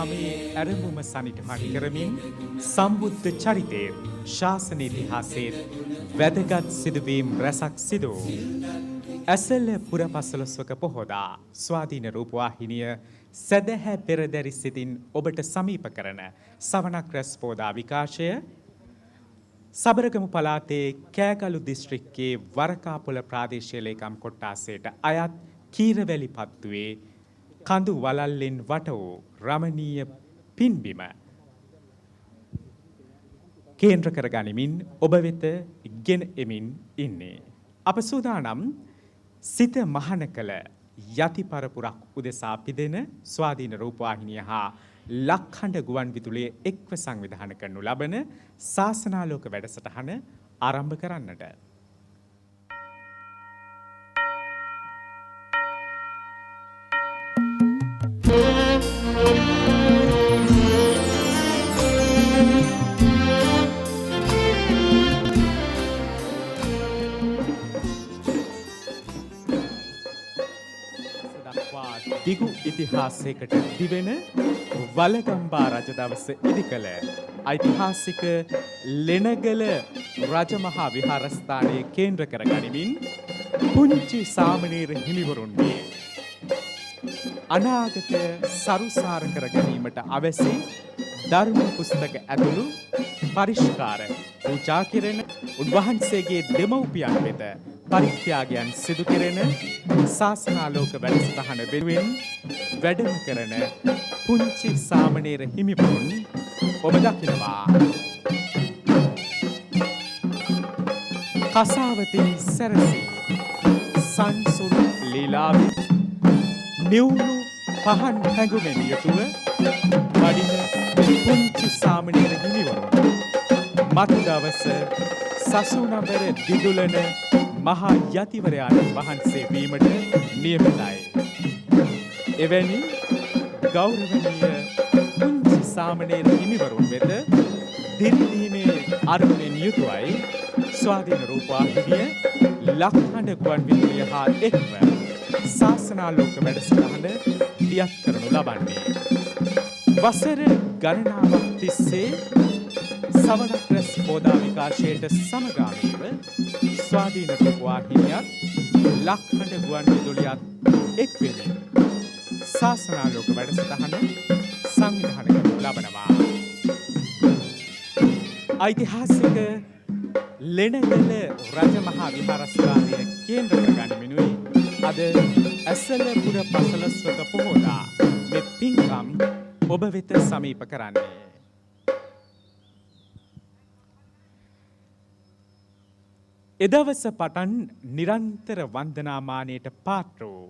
මේ ඇරඹුම සනිටුහන් කරමින් සම්බුද්ධ චරිතයේ ශාසන ඉතිහාසයේ වැදගත් සිදුවීම් රැසක් සිදු වූ ඇසළ පුර පසළොස්වක පොහොදා ස්වාධීන රූපවාහිනිය සැදැහැ පෙරදැරි සිතින් ඔබට සමීප කරන සවනක් රැස් පෝදා විකාශය සබරගමු පළාතේ කෑගලු දිස්ත්‍රික්කයේ වරකාපොළ ප්‍රාදේශීය ලේකම් කොට්ටාසයට අයත් කීරවැලි පත්තුවේ කඳු වලල්ලෙන් වට වූ රමණීය පින්බිම කේන්ද්‍ර කර ගනිමින් ඔබ වෙත ගෙන එමින් ඉන්නේ. අප සූදානම් සිත මහන කළ යති පරපුරක් උදෙසා පිදෙන ස්වාධීන රූපවාහිනිය හා ලක්හඬ ගුවන් විදුලියේ එක්ව සංවිධානය කරනු ලබන ශාසනාලෝක වැඩසටහන ආරම්භ කරන්නට. දිගු ඉතිහාසයකට දිවෙන වලගම්බා රජ දවස ඉදිකළ ඓතිහාසික ලෙනගල රජමහා විහාරස්ථානයේ කේන්ද්‍ර කර ගනිමින් පුංචි සාමණේර හිමිවරුන්ගේ අනාගතය සරුසාර කර ගැනීමට අවැසි ධර්ම පුස්තක ඇතුළු පරිෂ්කාර පූජා කෙරෙන උන්වහන්සේගේ දෙමව්පියන් වෙත පරිත්‍යාගයන් සිදු කෙරෙන ශාසනාලෝක වැඩසටහන වෙනුවෙන් වැඩම කරන පුංචි සාමණේර හිමිවරුන් ඔබ දකිනවා. කසාවතින් සැරසී සංසුන් ලීලාවෙන් නිවුණු පහන් හැඟුමෙන් යුතුව වඩින පුංචි සාමණේර හිමිවරුන් මතු දවස සසුනබර දිදුලන මහා යතිවරයාණන් වහන්සේ වීමට නියමිතයි. එවැනි ගෞරවනීය පුංචි සාමණේර හිමිවරුන් වෙත දිරිදීමේ අරමුණෙන් යුතුවයි ස්වාධීන රූපවාහිනිය ලක්හඬ ගුවන් විදුලිය හා එක්ව ශාසනාලෝක වැඩසටහන දියත් කරනු ලබන්නේ. වසර ගණනාවක් තිස්සේ සවනක් රැස් පෝදා විකාශයට සමගාමීව ස්වාධීන රූපවාහිනියත් ලක්හඬ ගුවන් විදුලියත් එක් වෙමින් ශාසනාලෝක වැඩසටහන සංවිධානය කරනු ලබනවා. ඓතිහාසික ලෙනගල රජමහා විහාරස්ථානය කේන්ද්‍ර කර ගනිමිනුයි අද ඇසළ පුර පසළොස්වක පොහොදා මේ පින්කම් ඔබ වෙත සමීප කරන්නේ. එදවස පටන් නිරන්තර වන්දනාමානයට පාත්‍ර වූ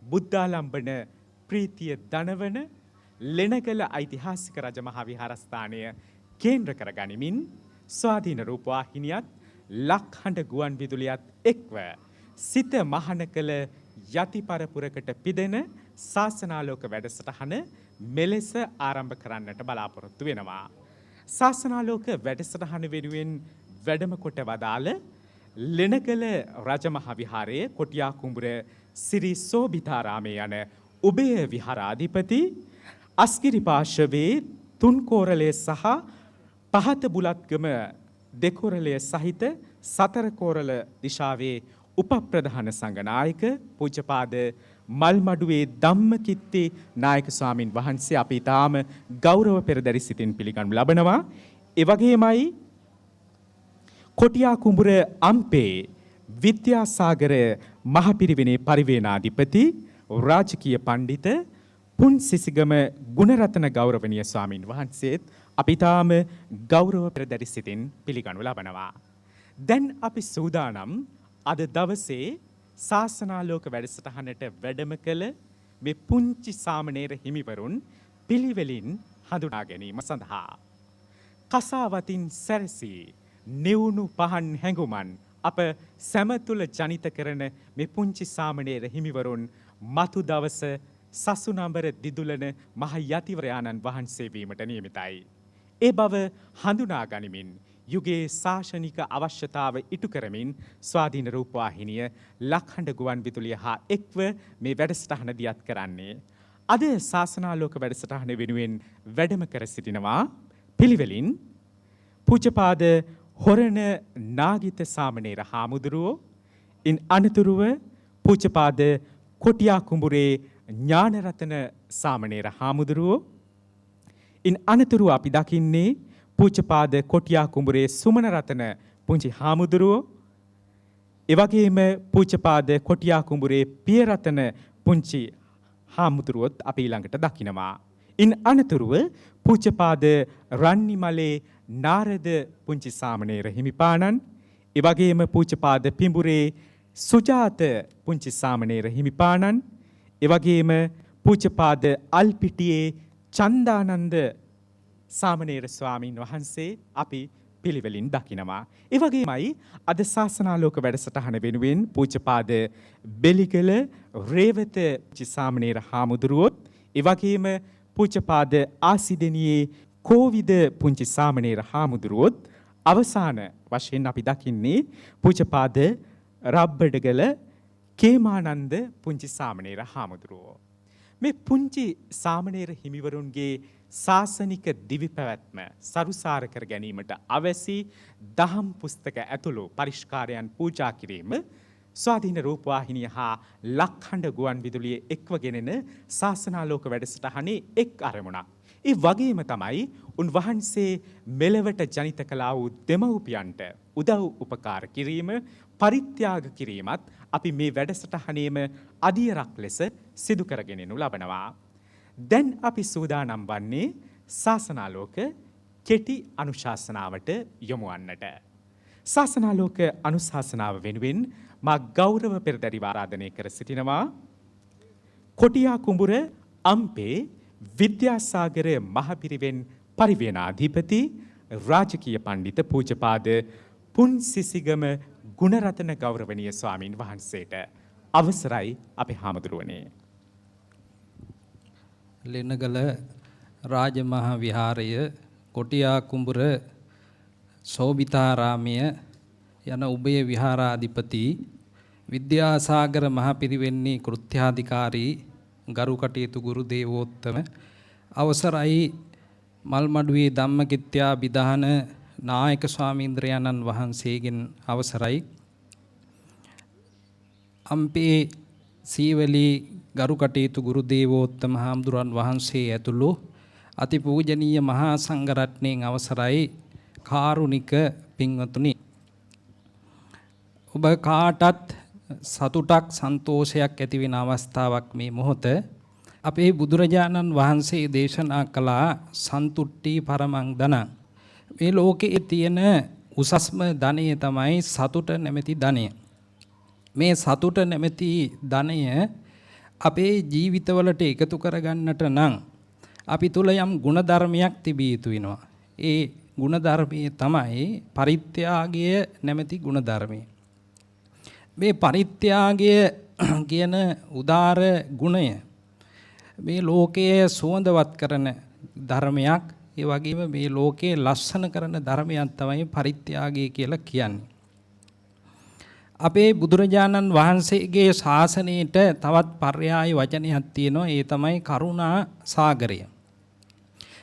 බුද්ධාලම්බන ප්‍රීතිය දනවන ලෙනගල ඓතිහාසික රජමහා විහාරස්ථානය කේන්ද්‍ර කර ගනිමින් ස්වාධීන රූපවාහිනියත් ලක්හඬ ගුවන් විදුලියත් එක්ව සිත මහන කළ යති පරපුරකට පිදෙන ශාසනාලෝක වැඩසටහන මෙලෙස ආරම්භ කරන්නට බලාපොරොත්තු වෙනවා. ශාසනාලෝක වැඩසටහන වෙනුවෙන් වැඩම කොට වදාළ ලෙනගල රජමහා විහාරයේ කොටියා කුඹුර සිරි සෝභිතාරාමයේ යන උභය විහාරාධිපති අස්ගිරි පාර්ශවයේ තුන්කෝරළය සහ පහත බුලත්ගම දෙකොරළය සහිත සතරකෝරළ දිශාවේ උපප්‍රධාන සංඝනායක පූජ්‍යපාද මල්මඩුවේ ධම්මකිත්ති නායක ස්වාමින් වහන්සේ අපි ඊටාම ගෞරව පෙරදරි සිතින් පිළිගනු ලබනවා. ඒ වගේමයි කොටියා කුඹුර අම්පේ විද්‍යාසාගර මහපිරිවෙනේ පරිවේනාධිපති රාජකීය පඬිත පුන් සිසිගම ගුණරත්න ගෞරවනීය ස්වාමින් වහන්සේත් අපි තාම ගෞරව පෙරදරි සිතින් පිළිගනු ලබනවා. දැන් අපි සූදානම් අද දවසේ ශාසනාලෝක වැඩසටහනට වැඩම කළ මේ පුංචි සාමණේර හිමිවරුන් පිළිවෙලින් හඳුනා ගැනීම සඳහා. කසාවතින් සැරසී නිවුණු පහන් හැඟුමන් අප සැම තුළ ජනිත කරන මේ පුංචි සාමණේර හිමිවරුන් මතු දවස සසුනඹර දිදුලන මහ යතිවරයාණන් වහන්සේ වීමට නියමිතයි. ඒ බව හඳුනා ගනිමින් යුගයේ ශාසනික අවශ්‍යතාව ඉටු කරමින් ස්වාධීන රූපවාහිනිය ලක්හඬ ගුවන් විදුලිය හා එක්ව මේ වැඩසටහන දියත් කරන්නේ අද ශාසනාලෝක වැඩසටහන වෙනුවෙන් වැඩම කර සිටිනවා පිළිවෙලින් පූජ්‍යපාද හොරණ නාගිත සාමණේර හාමුදුරුවෝ, ඉන් අනතුරුව පූජ්‍යපාද කොටියා කුඹුරේ ඥානරතන සාමණේර හාමුදුරුවෝ, ඉන් අනතුරුව අපි දකින්නේ පූජ්‍යපාද කොටියා කුඹුරේ සුමනරතන පුංචි හාමුදුරුවෝ, එවැගේම පූජ්‍යපාද කොටියා කුඹුරේ පියරතන පුංචි හාමුදුරුවොත් අපි ඊළඟට දකිනවා. ඉන් අනතුරුව පූජ්‍යපාද රන්නිමලේ නාරද පුංචි සාමණේර හිමිපාණන්, එවැගේම පූජ්‍යපාද පිඹුරේ සුජාත පුංචි සාමණේර හිමිපාණන්, එවැගේම පූජ්‍යපාද අල්පිටියේ චන්දානන්ද සාමණේර ස්වාමීන් වහන්සේ අපි පිළිවෙලින් දකිනවා. ඒ වගේමයි අද ශාසනාලෝක වැඩසටහන වෙනුවෙන් පූජ්‍යපාද බෙලිගල රේවත සාමණේර හාමුදුරුවොත්, ඒ වගේම පූජ්‍යපාද ආසිදෙනියේ කෝවිද පුංචි සාමණේර හාමුදුරුවොත්, අවසාන වශයෙන් අපි දකින්නේ පූජ්‍යපාද රබ්බඩගල කේමානන්ද පුංචි සාමණේර හාමුදුරුවෝ. මේ පුංචි සාමණේර හිමිවරුන්ගේ ශාසනික දිවි පැවැත්ම සරුසාර කර ගැනීමට අවැසි දහම් පුස්තක ඇතුළු පරිෂ්කාරයන් පූජා කිරීම ස්වාධීන රූපවාහිනිය හා ලක්හඬ ගුවන් විදුලියේ එක්ව ගෙනෙන ශාසනාලෝක වැඩසටහනේ එක් අරමුණක්. ඒ වගේම තමයි උන්වහන්සේ මෙලවට ජනිත කළා වූ දෙමව්පියන්ට උදව් උපකාර කිරීම, පරිත්‍යාග කිරීමත් අපි මේ වැඩසටහනේම අදියරක් ලෙස සිදු කරගෙනනු ලබනවා. දැන් අපි සූදානම් වන්නේ ශාසනාලෝක කෙටි අනුශාසනාවට යොමු වන්නට. ශාසනාලෝක අනුශාසනාව වෙනුවෙන් මා ගෞරව පෙරදැරිව ආරාධනය කර සිටිනවා කොටියා කුඹුර අම්පේ විද්‍යාසාගර මහපිරිවෙන් පරිවේනාධිපති රාජකීය පඬිත පූජ්‍යපාද පුන්සිසිගම ගුණරතන ගෞරවනීය ස්වාමින් වහන්සේට අවසරයි අපේ හාමුදුරුවනේ. ලෙනගල රාජමහා විහාරය, කොටියා කුඹුර සෝබිතාරාමය යන උභය විහාරාධිපති විද්‍යාසාගර මහපිරිවෙන්නේ කෘත්‍යාධිකාරී ගරු කටයුතු ගුරු දේවෝත්තම අවසරයි මල්මඩුවේ ධම්මකිත්‍යා විධාන නායක ස්වාමීන්ද්‍රයන්න් වහන්සේගෙන් අවසරයි අම්පේ සීවලී ගරු කටයුතු ගුරු දේවෝත්තම හාමුදුරන් වහන්සේ ඇතුළු අතිපූජනීය මහා සංඝරත්නයෙන් අවසරයි කාරුණික පින්වතුනි. ඔබ කාටත් සතුටක් සන්තෝෂයක් ඇති වෙන අවස්ථාවක් මේ මොහොත. අපේ බුදුරජාණන් වහන්සේ දේශනා කළා සන්තුට්ටි පරමං ධනං. මේ ලෝකයේ තියෙන උසස්ම ධනය තමයි සතුට නැමැති ධනය. මේ සතුට නැමැති ධනය අපේ ජීවිතවලට එකතු කරගන්නට නම් අපි තුල යම් ගුණධර්මයක් තිබිය යුතු වෙනවා. ඒ ගුණධර්මයේ තමයි පරිත්‍යාගය නැමැති ගුණධර්මය. මේ පරිත්‍යාගය කියන උදාර ගුණය මේ ලෝකයේ සුවඳවත් කරන ධර්මයක්. ඒ වගේම මේ ලෝකයේ ලස්සන කරන ධර්මයක් තමයි පරිත්‍යාගය කියලා කියන්නේ. අපේ බුදුරජාණන් වහන්සේගේ ශාසනයට තවත් පර්යාය වචනයක් තියෙනවා. ඒ තමයි කරුණා සාගරය.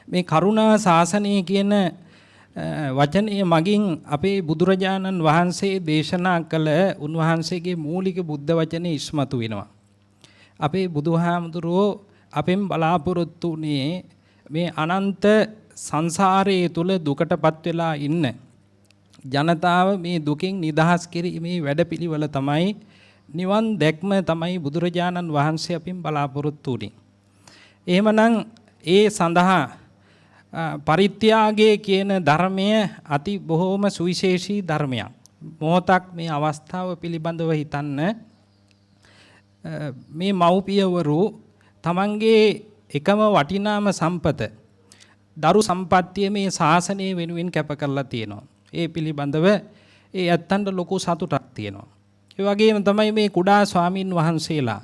මේ කරුණා ශාසනය කියන වචනය මගින් අපේ බුදුරජාණන් වහන්සේ දේශනා කළ උන්වහන්සේගේ මූලික බුද්ධ වචනේ ඉස්මතු වෙනවා. අපේ බුදුහාමුදුරුවෝ අපෙන් බලාපොරොත්තු වුණේ මේ අනන්ත සංසාරයේ තුල දුකටපත් වෙලා ඉන්න ජනතාව මේ දුකින් නිදහස් කිරීමේ වැඩපිළිවෙල තමයි නිවන් දැක්ම තමයි බුදුරජාණන් වහන්සේ අපින් බලාපොරොත්තු වුණේ. එහෙමනම් ඒ සඳහා පරිත්‍යාගය කියන ධර්මය අති බොහෝම සුවිශේෂී ධර්මයක්. මොහොතක් මේ අවස්ථාව පිළිබඳව හිතන්න. මේ මව්පියවරු තමන්ගේ එකම වටිනාම සම්පත දරු සම්පත්තිය මේ ශාසනය වෙනුවෙන් කැප කරලා තියෙනවා. ඒ පිළිබඳව ඒ ඇත්තන්ට ලොකු සතුටක් තියෙනවා. ඒ වගේම තමයි මේ කුඩා ස්වාමින් වහන්සේලා.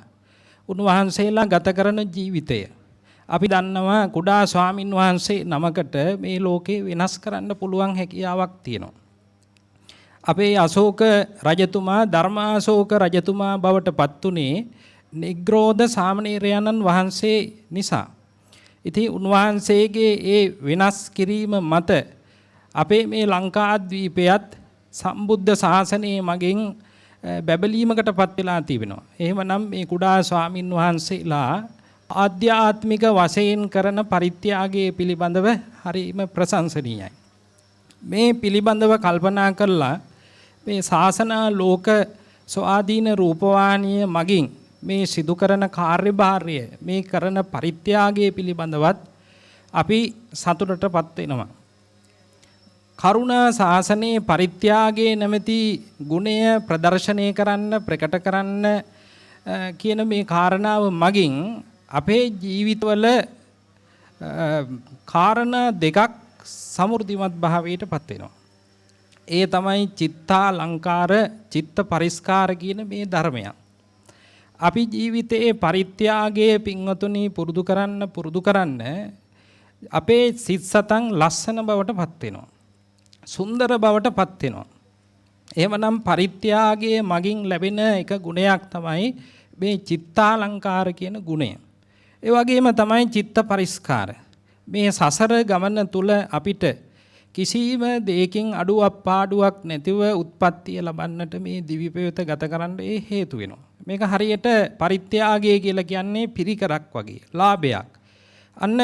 උන්වහන්සේලා ගත කරන ජීවිතය. අපි දන්නවා කුඩා ස්වාමින් වහන්සේ නමකට මේ ලෝකේ වෙනස් කරන්න පුළුවන් හැකියාවක් තියෙනවා. අපේ අශෝක රජතුමා ධර්මාශෝක රජතුමා බවට පත් උනේ නිග්‍රෝධ සාමණේරයන්න් වහන්සේ නිසා. ඉතින් උන්වහන්සේගේ ඒ වෙනස් කිරීම මත අපේ මේ ලංකාද්වීපයත් සම්බුද්ධ ශාසනයේ මගින් බැබලීමකට පත් වෙලා තිබෙනවා. එහෙමනම් මේ කුඩා ස්වාමින් වහන්සේලා ආධ්‍යාත්මික වශයෙන් කරන පරිත්‍යාගයේ පිළිබඳව හරිම ප්‍රශංසනීයයි. මේ පිළිබඳව කල්පනා කළා මේ ශාසනා ලෝක ස්වාධීන රූපවාහිනිය මගින් මේ සිදු කරන කාර්යභාරය මේ කරන පරිත්‍යාගයේ පිළිබඳවත් අපි සතුටටපත් වෙනවා. කරුණා ශාසනයේ පරිත්‍යාගයේ නැමැති ගුණය ප්‍රදර්ශනය කරන්න ප්‍රකට කරන්න කියන මේ කාරණාව මගින් අපේ ජීවිතවල කාරණා දෙකක් සමෘද්ධිමත් භාවයට පත් වෙනවා. ඒ තමයි චිත්තාලංකාර චිත්ත පරිස්කාර කියන මේ ධර්මය. අපි ජීවිතයේ පරිත්‍යාගයේ පින්වතුනි පුරුදු කරන්න අපේ සිත් සතන් ලස්සන බවට පත් වෙනවා. සුන්දර බවට පත් වෙනවා. එහෙමනම් පරිත්‍යාගයේ මගින් ලැබෙන එක ගුණයක් තමයි මේ චිත්තාලංකාර කියන ගුණය. ඒ වගේම තමයි චිත්ත පරිස්කාර. මේ සසර ගමන තුල අපිට කිසිම දෙයකින් අඩුවක් පාඩුවක් නැතිව උත්පත්තිය ලබන්නට මේ දිවි පෙවත ගත කරන්න ඒ හේතු වෙනවා. මේක හරියට පරිත්‍යාගය කියලා කියන්නේ පිරිකරක් වගේ ලාභයක්. අන්න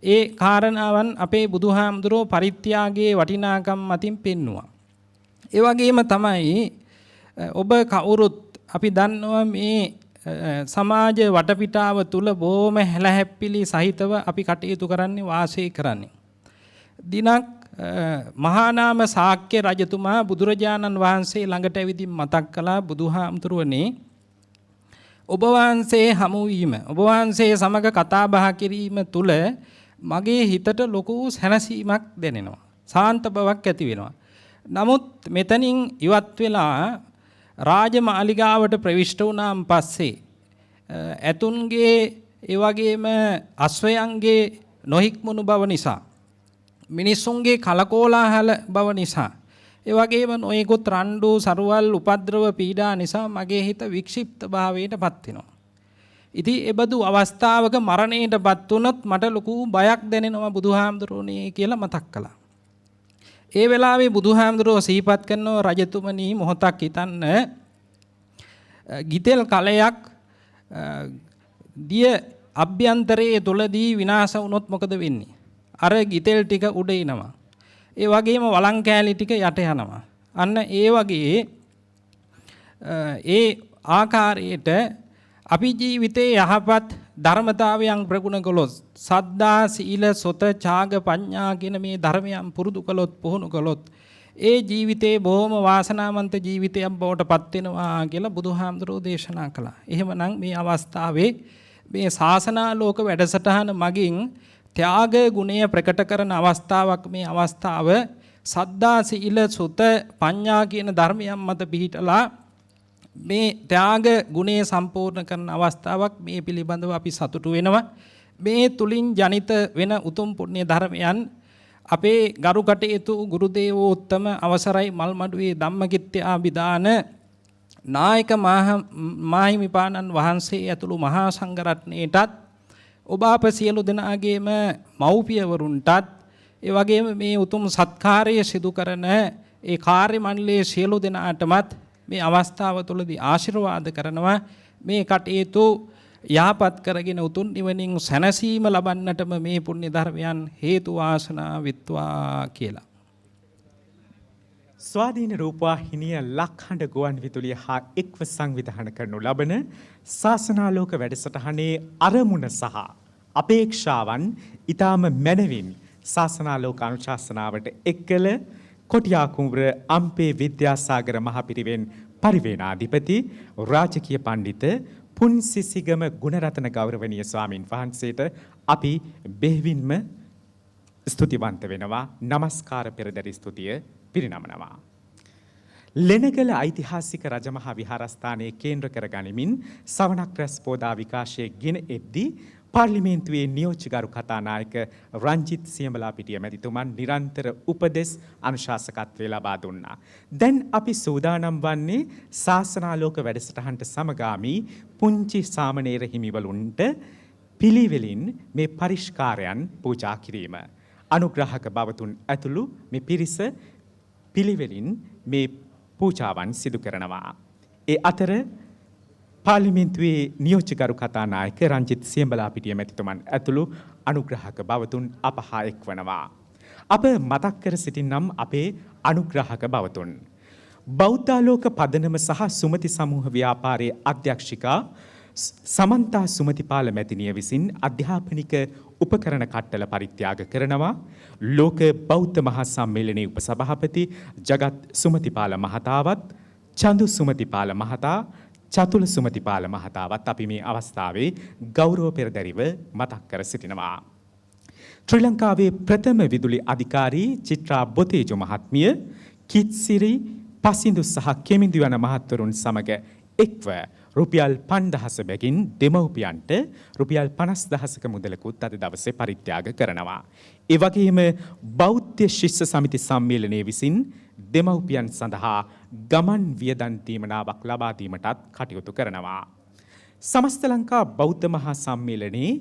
ඒ කාරණාවන් අපේ බුදුහාමුදුරුවෝ පරිත්‍යාගයේ වටිනාකම් මතින් පෙන්නවා. ඒ වගේම තමයි ඔබ කවුරුත් අපි දන්නවා මේ සමාජ වටපිටාව තුල බොහොම හැලහැප්පිලි සහිතව අපි කටයුතු කරන්නේ වාසය කරන්නේ. දිනක් මහානාම ශාක්‍ය රජතුමා බුදුරජාණන් වහන්සේ ළඟට ඇවිදින් මතක් කළා බුදුහාමුදුරුවනේ ඔබ වහන්සේ හමු වීම ඔබ වහන්සේ සමග කතා බහ කිරීම තුල මගේ හිතට ලොකු සැනසීමක් දැනෙනවා. සාන්ත බවක් ඇති වෙනවා. නමුත් මෙතනින් ඉවත් වෙලා රාජමාලිගාවට ප්‍රවිෂ්ඨ වුණාන් පස්සේ ඇතුන්ගේ ඒ වගේම අශ්වයන්ගේ නොහික්මුණු බව නිසා මිනිසුන්ගේ කලකෝලාහල බව නිසා ඒ වගේම නොයෙකුත් රණ්ඩු සරුවල් උපද්‍රව පීඩා නිසා මගේ හිත වික්ෂිප්ත භාවයට පත් වෙනවා. ඉතින් එබඳු අවස්ථාවක මරණයටපත් වුණොත් මට ලොකු බයක් දැනෙනවා බුදුහාමුදුරුවනේ කියලා මතක් කළා. ඒ වෙලාවේ බුදුහාමුදුරුවෝ සිහිපත් කරනවා රජතුමනි මොහොතක් හිතන්න ගිතෙල් කලයක් දිය අභ්‍යන්තරයේ තුලදී විනාශ වුණොත් මොකද වෙන්නේ? අර ගිතෙල් ටික උඩ එනවා. ඒ වගේම වළං කෑලි ටික යට යනවා. අන්න ඒ වගේ ඒ ආකාරයට අපි ජීවිතයේ යහපත් ධර්මතාවයන් ප්‍රගුණ කළොත් සද්දා සීල සොත ඡාග පඤ්ඤා කියන මේ ධර්මයන් පුරුදු කළොත් පුහුණු කළොත් ඒ ජීවිතේ බොහොම වාසනාවන්ත ජීවිතයක් බවට පත් වෙනවා කියලා බුදුහාමුදුරුවෝ දේශනා කළා. එහෙමනම් මේ අවස්ථාවේ මේ ශාසනාලෝක වැඩසටහන මගින් ත්‍යාග ගුණය ප්‍රකට කරන අවස්ථාවක් මේ අවස්ථාව සද්දා සීල සුත පඤ්ඤා කියන ධර්මයන් මත පිහිටලා මේ ත්‍යාග ගුණය සම්පූර්ණ කරන අවස්ථාවක් මේ පිළිබඳව අපි සතුටු වෙනවා. මේ තුලින් ජනිත වෙන උතුම් පුණ්‍ය ධර්මයන් අපේ ගරු කටයුතු ගුරු දේවෝත්තම අවසරයි මල්මඩුවේ ධම්මකිත්‍ය ආභිදාන නායක මාහිමිපාණන් වහන්සේ ඇතුළු මහා සංඝරත්නයටත් ඔබ අප සියලු දෙනාගේම මව්පියවරුන්ටත් ඒ වගේම මේ උතුම් සත්කාරය සිදු කරන ඒ කාර්ය මණ්ඩලයේ සියලු දෙනාටමත් මේ අවස්ථාව තුළදී ආශිර්වාද කරනවා මේ කටයුතු යහපත් කරගෙන උතුම් නිවනින් සැනසීම ලබන්නටම මේ පුණ්‍ය ධර්මයන් හේතු වාසනා වෙත්වා කියලා. ස්වාධීන රූපවාහිනිය ලක්හඬ ගුවන් විදුලිය හා එක්ව සංවිධානය කරනු ලබන ශාසනාලෝක වැඩසටහනේ අරමුණ සහ අපේක්ෂාවන් ඊටම මැනවින් ශාසනාලෝක අනුශාසනාවට එක්කල කොටියා කුඹුර අම්පේ විද්‍යාසාගර මහපිරිවෙන් පරිවේනාධිපති රාජකීය පඬිත පුන්සිසිගම ගුණරත්න ගෞරවනීය ස්වාමින් වහන්සේට අපි බෙහෙවින්ම ස්තුතිවන්ත වෙනවා. නමස්කාර පෙරදරි ස්තුතිය පිරිනමනවා. ලෙනගල ඓතිහාසික රජමහා විහාරස්ථානයේ කේන්ද්‍ර කර ගනිමින් සවනක් රැස් පෝදා විකාශයේ ගෙන එද්දී පාර්ලිමේන්තුවේ නියෝජ්‍යගරු කතානායක රංජිත් සියඹලාපිටිය මැතිතුමන් නිරන්තර උපදෙස් අනුශාසකත්වය ලබා දුන්නා. දැන් අපි සූදානම් වන්නේ ශාසනාලෝක වැඩසටහනට සමගාමී පුංචි සාමණේර හිමිවරුන්ට පිළිවෙලින් මේ පරිස්කාරයන් පූජා කිරීම. අනුග්‍රහක බවතුන් ඇතුළු මේ පිරිස පිළිවෙලින් මේ පූජාවන් සිදු කරනවා. ඒ අතර පාර්ලිමේන්තුවේ නියෝජ්‍යගරු කතානායක රංජිත් සියඹලාපිටිය මැතිතුමන් ඇතුළු අනුග්‍රහක බවතුන් අප හා එක්වනවා. අප මතක් කර සිටින්නම් අපේ අනුග්‍රහක බවතුන්. බෞද්ධාලෝක පදනම සහ සුමති සමූහ ව්‍යාපාරයේ අධ්‍යක්ෂිකා සමන්තා සුමතිපාල මැතිනිය විසින් අධ්‍යාපනික උපකරණ කට්ටල පරිත්‍යාග කරනවා. ලෝක බෞද්ධ මහා සම්මේලනයේ උපසභාපති ජගත් සුමතිපාල මහතාවත් චඳු සුමතිපාල මහතා චතුල සුමතිපාල මහතාවත් අපි මේ අවස්ථාවේ ගෞරව පෙරදැරිව මතක් කර සිටිනවා. ශ්‍රී ලංකාවේ ප්‍රථම විදුලි අධිකාරී චිත්‍රා බොතේජු මහත්මිය කිත්සිරි පසිඳු සහ කෙමිඳු යන මහත්වරුන් සමග එක්ව රුපියල් 5000 බැගින් දෙමව්පියන්ට රුපියල් 50000ක මුදලකුත් අද දවසේ පරිත්‍යාග කරනවා. ඒ වගේම බෞද්ධ ශිෂ්‍ය සමිති සම්මේලනයේ විසින් දෙමව්පියන් සඳහා ගමන් වියදම් දීමනාවක් ලබා දීමටත් කටයුතු කරනවා. සමස්ත ලංකා බෞද්ධ මහා සම්මේලනයේ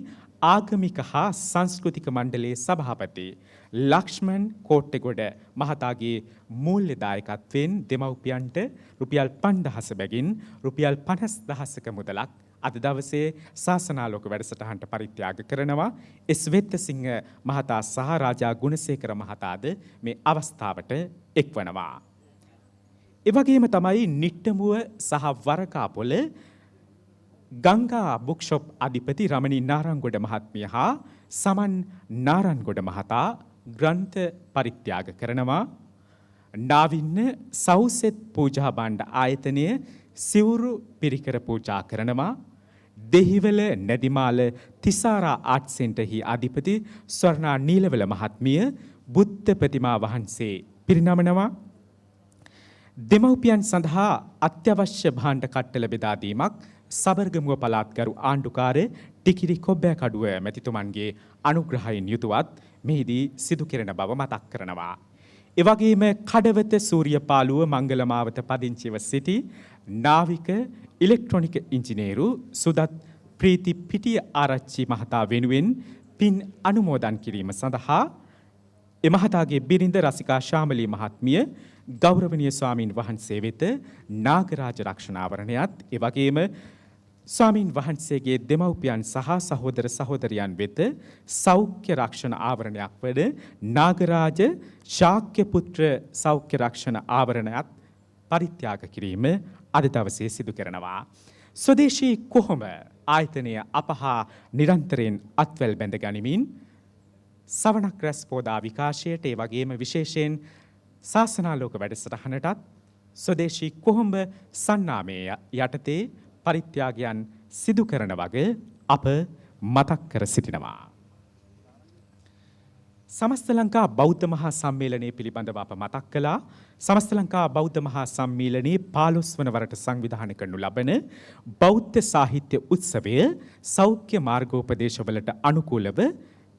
ආගමික හා සංස්කෘතික මණ්ඩලයේ සභාපති ලක්ෂ්මන් කෝට්ටෙගොඩ මහතාගේ මූල්‍ය දායකත්වයෙන් දෙමව්පියන්ට රුපියල් 5000 බැගින් රුපියල් 50000ක මුදලක් අද දවසේ ශාසනාලෝක වැඩසටහනට පරිත්‍යාග කරනවා. එස් වෙත්තසිංහ මහතා සහ රාජා ගුණසේකර මහතාද මේ අවස්ථාවට එක්වනවා. ඒ වගේම තමයි නිට්ටමුව සහ වරකාපොළ ගංගා බුක්ෂොප් අධිපති රමණී නාරංගොඩ මහත්මිය හා සමන් නාරංගොඩ මහතා ග්‍රන්ථ පරිත්‍යාග කරනවා. නාවින්න සෞසෙත් පූජා භාණ්ඩ ආයතනය සිවුරු පිරිකර පූජා කරනවා. දෙහිවල නැදිමාල තිසාරා ආර්ට් සෙන්ටර්හි අධිපති ස්වර්ණා නීලවල මහත්මිය බුද්ධ ප්‍රතිමා වහන්සේ පිරිනමනවා. දෙමව්පියන් සඳහා අත්‍යවශ්‍ය භාණ්ඩ කට්ටල බෙදා දීමක් සබර්ගමුව පළාත් ගරු ආණ්ඩුකාර ටිකිරි කොබ්බෑකඩුව මැතිතුමන්ගේ අනුග්‍රහයෙන් යුතුවත් මෙහිදී සිදු කෙරෙන බව මතක් කරනවා. ඒ වගේම කඩවත සූරියපාලුව මංගලමාවත පදිංචිව සිටි නාවික ඉලෙක්ට්‍රොනික ඉංජිනේරු සුදත් ප්‍රීති පිටිය ආරච්චි මහතා වෙනුවෙන් පින් අනුමෝදන් කිරීම සඳහා එමහතාගේ බිරිඳ රසිකා ශාමලී මහත්මිය ගෞරවනීය ස්වාමින් වහන්සේ වෙත නාගරාජ රක්ෂණාවරණයත් ඒ වගේම ස්වාමින් වහන්සේගේ දෙමව්පියන් සහ සහෝදර සහෝදරියන් වෙත සෞඛ්‍ය රක්ෂණ ආවරණයක් වන නාගරාජ ශාක්‍ය පුත්‍ර සෞඛ්‍ය රක්ෂණ ආවරණයත් පරිත්‍යාග කිරීම අද දවසේ සිදු කරනවා. ස්වදේශී කොහොම ආයතනය අපහා නිරන්තරයෙන් අත්වැල් බැඳ ගනිමින් සවනක් රැස් පෝදා විකාශයට ඒ වගේම විශේෂයෙන් ශාසනාලෝක වැඩසටහනටත් ස්වදේශී කොහොඹ සන්නාමය යටතේ පරිත්‍යාගයන් සිදු කරන වගේ අප මතක් කර සිටිනවා. සමස්ත ලංකා බෞද්ධ මහා සම්මේලනයේ පිළිබඳව අප මතක් කළා. සමස්ත ලංකා බෞද්ධ මහා සම්මේලනයේ 15 වන වරට සංවිධානය කරනු ලබන බෞද්ධ සාහිත්‍ය උත්සවය සෞඛ්‍ය මාර්ගෝපදේශවලට අනුකූලව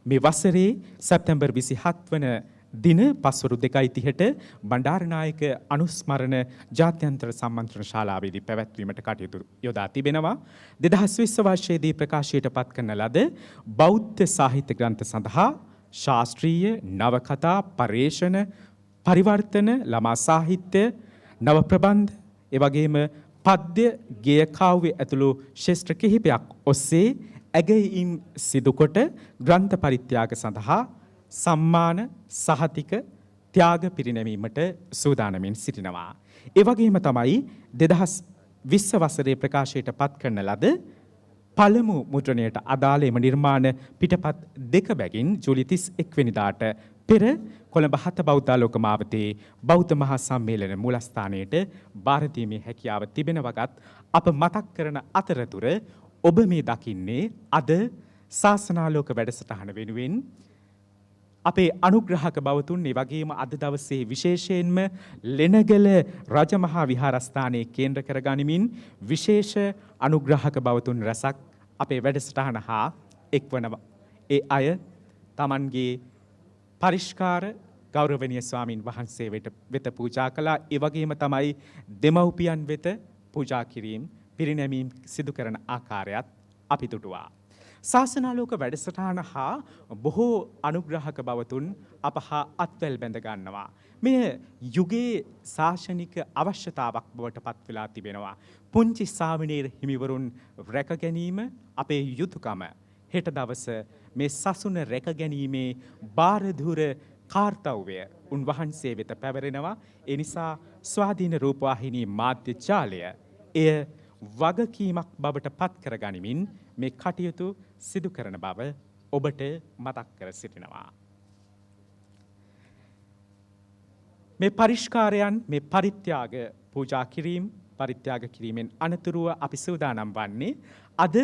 මේ වසරේ සැප්තැම්බර් 27 වන දින පස්වරු 2:30ට බණ්ඩාරනායක අනුස්මරණ ජාත්‍යන්තර සම්මන්ත්‍රණ ශාලාවේදී පැවැත්වීමට කටයුතු යොදා තිබෙනවා. 2020 වර්ෂයේදී ප්‍රකාශයට පත් කරන ලද බෞද්ධ සාහිත්‍ය ග්‍රන්ථ සඳහා ශාස්ත්‍රීය නවකතා පර්යේෂණ පරිවර්තන ළමා සාහිත්‍ය නව ප්‍රබන්ධ එවැගේම පද්‍ය ගේය කාව්‍ය ඇතුළු ශේෂ්ත්‍ර කිහිපයක් ඔස්සේ ඇගයීම් සිදුකොට ග්‍රන්ථ පරිත්‍යාග සඳහා සම්මාන සහතික ත්‍යාග පිරිනැමීමට සූදානමින් සිටිනවා. ඒ වගේම තමයි 2020 වසරේ ප්‍රකාශයට පත් කරන ලද පළමු මුද්‍රණයට අදාළ එම නිර්මාණ පිටපත් දෙක බැගින් ජූලි 31 වෙනිදාට පෙර කොළඹ හත බෞද්ධාලෝක මාවතේ බෞද්ධ මහා සම්මේලන මූලස්ථානයට බාර දීමේ හැකියාව තිබෙන වගත් අප මතක් කරන අතරතුර ඔබ මේ දකින්නේ අද ශාසනාලෝක වැඩසටහන වෙනුවෙන් අපේ අනුග්‍රහක බවතුන් ඒ වගේම අද දවසේ විශේෂයෙන්ම ලෙනගල රජමහා විහාරස්ථානයේ කේන්ද්‍ර කරගනිමින් විශේෂ අනුග්‍රහක බවතුන් රැසක් අපේ වැඩසටහන හා එක්වනවා. ඒ අය තමන්ගේ පරිෂ්කාර ගෞරවනීය ස්වාමින් වහන්සේ වෙත පූජා කළා. ඒ වගේම තමයි දෙමව්පියන් වෙත පූජා කිරීම පිරිනැමීම් සිදු කරන ආකාරයත් අපි දුටුවා. ශාසනාලෝක වැඩසටහන හා බොහෝ අනුග්‍රහක බවතුන් අප හා අත්වැල් බැඳ ගන්නවා. මෙය යුගයේ ශාසනික අවශ්‍යතාවක් බවට පත් වෙලා තිබෙනවා. පුංචි සාමණේර හිමිවරුන් රැක ගැනීම අපේ යුතුයකම. හෙට දවස මේ සසුන රැක ගැනීමේ බාරදූර කාර්යය උන්වහන්සේ වෙත පැවරෙනවා. ඒ නිසා ස්වාධීන රූපවාහිනී මාධ්‍ය ජාලය එය වගකීමක් බවට පත් කර ගනිමින් මේ කටයුතු සිදු කරන බව ඔබට මතක් කර සිටිනවා. මේ පරිෂ්කාරයන් මේ පරිත්‍යාග පූජා කිරීම පරිත්‍යාග කිරීමෙන් අනතුරුව අපි සූදානම් වන්නේ අද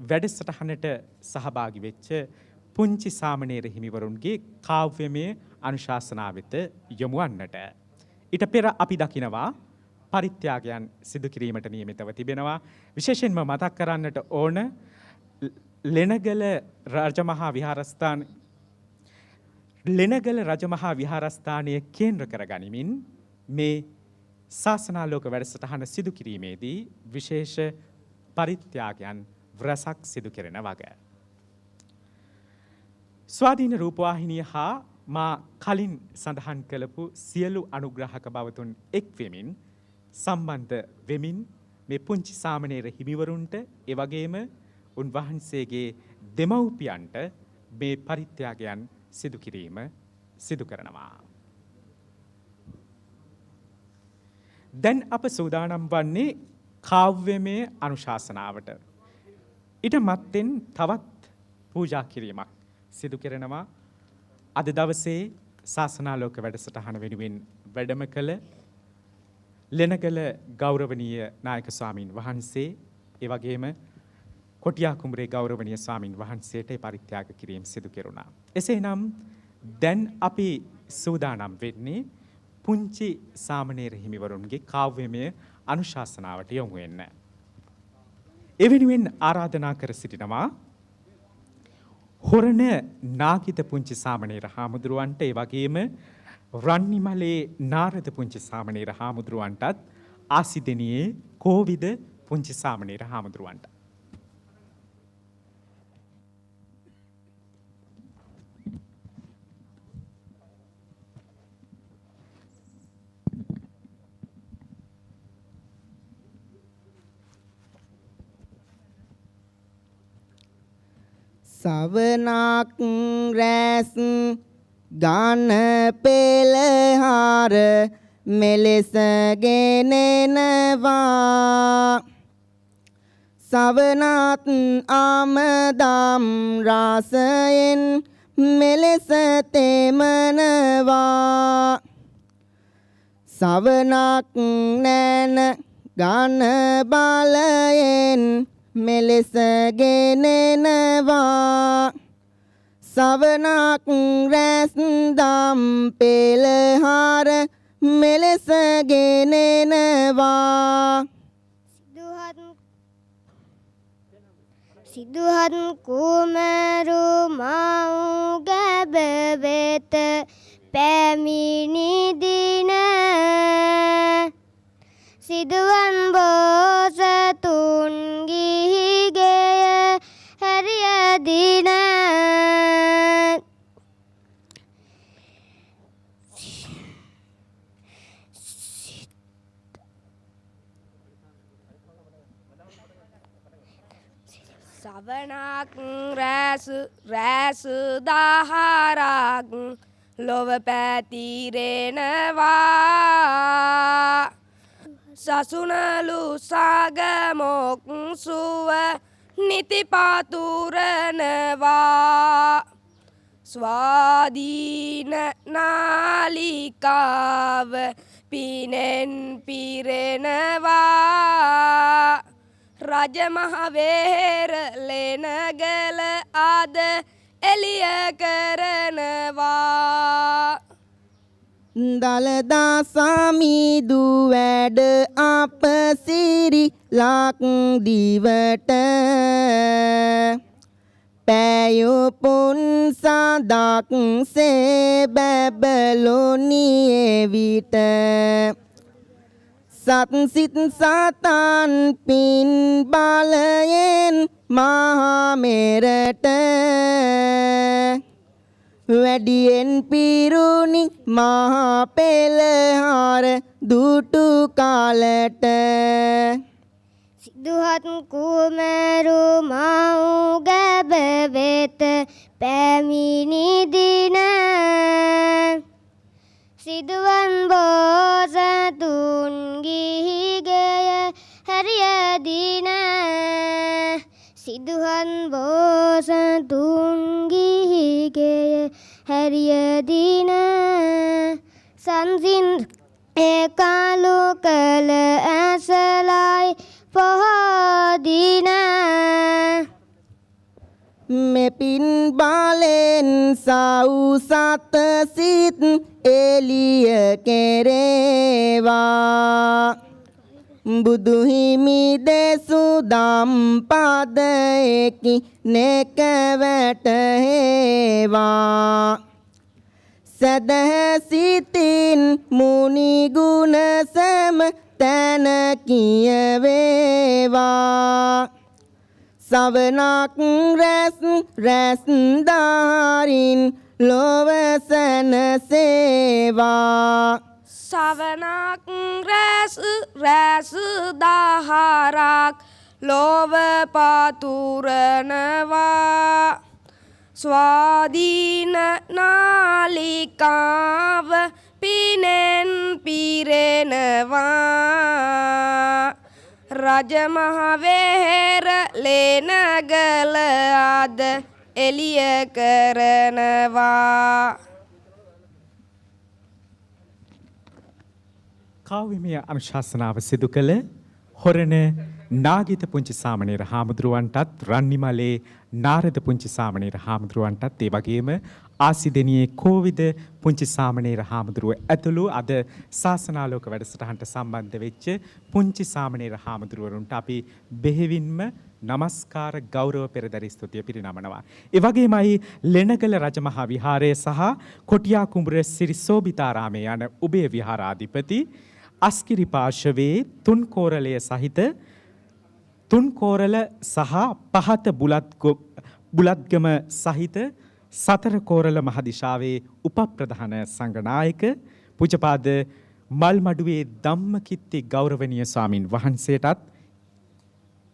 වැඩසටහනට සහභාගී වෙච්ච පුංචි සාමණේර හිමිවරුන්ගේ කාව්‍යමය අනුශාසනා වෙත යොමු වන්නට. ඊට පෙර අපි දකිනවා පරිත්‍යාගයන් සිදු කිරීමට නියමිතව තිබෙනවා. විශේෂයෙන්ම මතක් කරන්නට ඕන ලෙනගල රජමහා විහාරස්ථානය කේන්ද්‍ර කර ගනිමින් මේ ශාසනාලෝක වැඩසටහන සිදු කිරීමේදී විශේෂ පරිත්‍යාගයන් රසක් සිදු කෙරෙන වග. ස්වාධීන රූපවාහිනිය හා මා කලින් සඳහන් කළපු සියලු අනුග්‍රහක බවතුන් එක් වෙමින් සම්බන්ධ වෙමින් මේ පුංචි සාමණේර හිමිවරුන්ට ඒ වගේම උන්වහන්සේගේ දෙමව්පියන්ට මේ පරිත්‍යාගයන් සිදු කිරීම සිදු කරනවා. දැන් අප සූදානම් වන්නේ කාව්‍යමය අනුශාසනාවට. ඊට මත්තෙන් තවත් පූජා කිරීමක් සිදු කරනවා. අද දවසේ ශාසනාලෝක වැඩසටහන වෙනුවෙන් වැඩම කළ ලෙනගල ගෞරවනීය නායක ස්වාමින් වහන්සේ ඒ වගේම කොටියා කුඹරේ ගෞරවනීය ස්වාමින් වහන්සේට පරිත්‍යාග කිරීම සිදු කෙරුණා. එසේනම් දැන් අපි සූදානම් වෙන්නේ පුංචි සාමණේර හිමිවරුන්ගේ කාව්‍යමය අනුශාසනාවට යොමු වෙන්න. ඒ වෙනුවෙන් ආරාධනා කර සිටිනවා හොරණ නාගිත පුංචි සාමණේර හාමුදුරුවන්ට ඒ වගේම රන්නිමලේ නාරද පුංචි සාමණේර හාමුදුරුවන්ටත් ආසිදෙනියේ කෝවිද පුංචි සාමණේර හාමුදුරුවන්ට. සවනක් රැස් ගාන පෙළහාර මෙලෙස ගෙනෙනවා සවනත් ආමදම් රසයෙන් මෙලෙස තෙමනවා සවනක් නැන ගාන බලයෙන් මෙලෙස ගෙනෙනවා සවනක් රැස් දම් පෙළහාර මෙලෙස ගෙනෙනවා සිදුහත් කුමරු මව් ගැබ වෙත පැමිණි දින සිදුවන් බෝසතුන් ගිහි ගෙය හැරිය දින සවනක් රැස් දහරක් ලොව පැතිරෙනවා සසුනලු සගමොක් සුව නිතිපතුරනවා ස්වාධීන නාලිකාව පිනෙන් පිරෙනවා රජමහවේර ලෙනගල අද එළිය කරනවා දලදා සමිදු වැඩ අප සිරි ලක් දිවට පෑයුපුන් සදක් සේ බැබලොනියේ විට සත්සිත සතන් පින් බලයෙන් මහමෙරට වැඩියෙන් පිරුණි මහා පෙළහර දුටු කාලට සිදුහත් කුමරු මව් ගැබ වෙත පැමිණි දින සිදුවන් බෝසතුන් ගිහි ගෙය හැරිය දින සිදුවන් බෝසතුන් ගිහි ගෙය හැරිය දින සංසින් ඒකාලු කළ ඇසලයි පොහොදින මෙපින් බලෙන් සවුසත සිත් එලිය කෙරේවා බුදුහිමි දෙසු දම් පදයකි නෙක වැටහෙවා සදහැ සිතින් මුනි ගුණ සම තැන කියවේවා සවනක් රැස් රැස් දාරින් ලොව සැනසේවා සවනක් රැස් රැස් දහරක් ලොව පතුරනවා ස්වාධීන නාලිකාව පිනෙන් පිරෙනවා රජමහවෙහෙර ලේනගල අද එළිය කරනවා කාව්‍යමය අනුශාසනාව සිදු කළ හොරණ නාගිත පුංචි සාමණේර හාමුදුරුවන්ටත් රන්නිමලේ නාරද පුංචි සාමණේර හාමුදුරුවන්ටත් ඒ වගේම ආසිදෙනියේ කෝවිද පුංචි සාමණේර හාමුදුරුව ඇතුළු අද ශාසනාලෝක වැඩසටහනට සම්බන්ධ වෙච්ච පුංචි සාමණේර හාමුදුරුවරුන්ට අපි බෙහෙවින්ම නමස්කාර ගෞරව පෙරදරි ස්තුතිය පිරිනමනවා. ඒ වගේමයි ලෙනගල රජමහා විහාරය සහ කොටියා කුඹුර සිරි සෝබිතාරාමයේ යන උභය විහාරාධිපති අස්කිරි පාර්ශවයේ තුන්කෝරළය සහිත තුන්කෝරළ සහ පහත බුලත්ගම සහිත සතර කෝරළ මහදිශාවේ උපප්‍රධාන සංඝනායක පූජ්‍යපාද මල්මඩුවේ ධම්මකිත්ති ගෞරවනීය ස්වාමින් වහන්සේටත්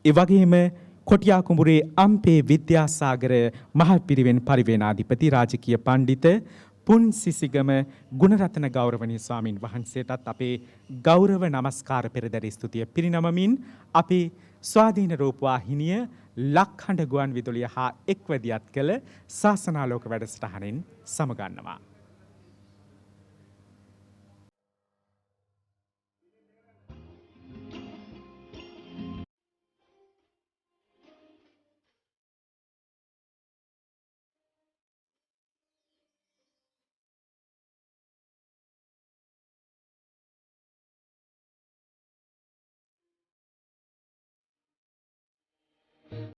ඒ වගේම කොටියා කුඹුරේ අම්පේ විද්‍යාසාගර මහපිරිවෙන් පරිවේනාධිපති රාජකීය පඬිත පුන් සිසිගම ගුණරත්න ගෞරවනීය ස්වාමින් වහන්සේටත් අපේ ගෞරව නමස්කාර පෙරදරි ස්තුතිය පිරිනමමින් අපේ ස්වාධීන රූපවාහිනිය ලක්හඬ ගුවන් විදුලිය හා එක්වැදියත් කළ ශාසනාලෝක වැඩසටහනෙන් සමගන්නවා.